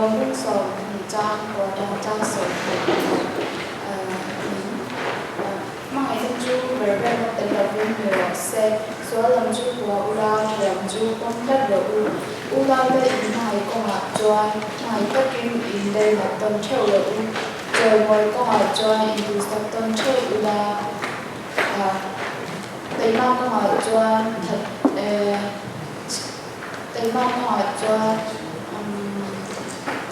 Rome cũng sầu thì trang có đang trang sầu mà ngày dân chú về về một tình đầu viên người sẽ số làm chú của Ula làm chú công tác được Ula đây này có mặt cho này tất kim in đây là tuần treo được rồi ngồi có mặt cho in từ sắp tuần treo Ula Tây Bắc có mặt cho thật Tây Bắc có mặt cho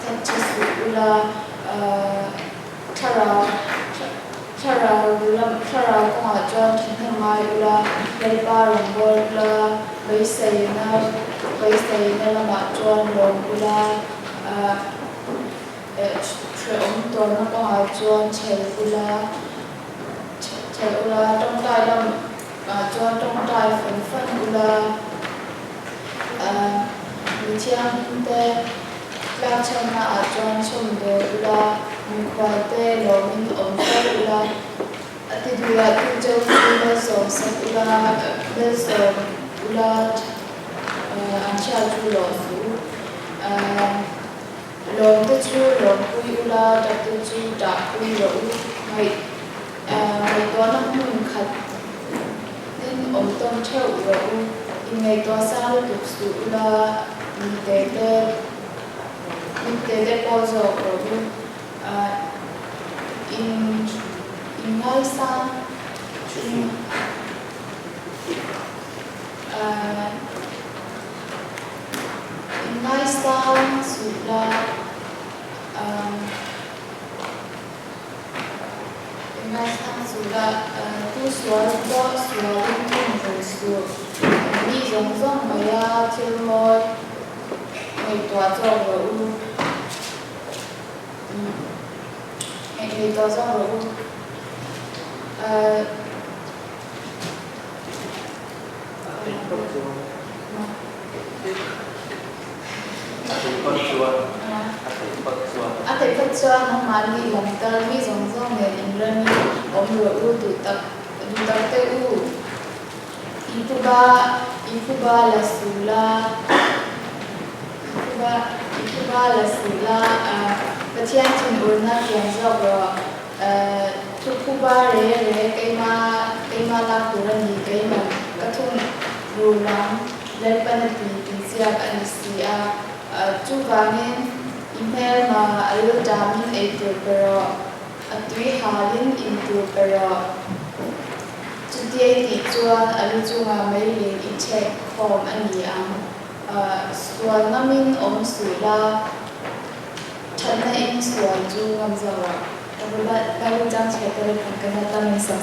thật chỉ sự Ula Chara ko ma cho thing mai ula leipa rongol la beisei na la ma cho long ula ông tuần nó có hai chuan chèn ula trong tai lâm cho trong tai phần ula mình chiang te la chân na chuan chum de ula mình khoai te lo mình ông te ula thì bây giờ tôi chơi ula sòng sập ula bây giờ ula anh cha chú lo su lo tôi chú lo kui ula đặt tôi chú đặt kui lo ngày đó nó mình khát nên ông tôn theo lo ngày đó sao được su ula mình tê bao giờ rồi in ngay sang ngay sang sudah tu suara itu suara ini zong maya cilmoi ngày tòa cho rồi ngày tòa cho rồi Ate Phật Xuân nó mà đi làm tơ mi dòng nghề in lên ông người u tụ tập tê u Ifuba là sula cái chuyện trên buồn na tiền do rồi Ifuba re cái ma la kuran gì cái mà cái thùng đồ lắm lên bên thì xia cái xia chú vàng email mà alo damin itu pero atui halin into pero today ti chuan alo chunga mai link in check form ani suan namin om sula thana in suan chu ngam zawa tabla alo jang check kan kana tamin sa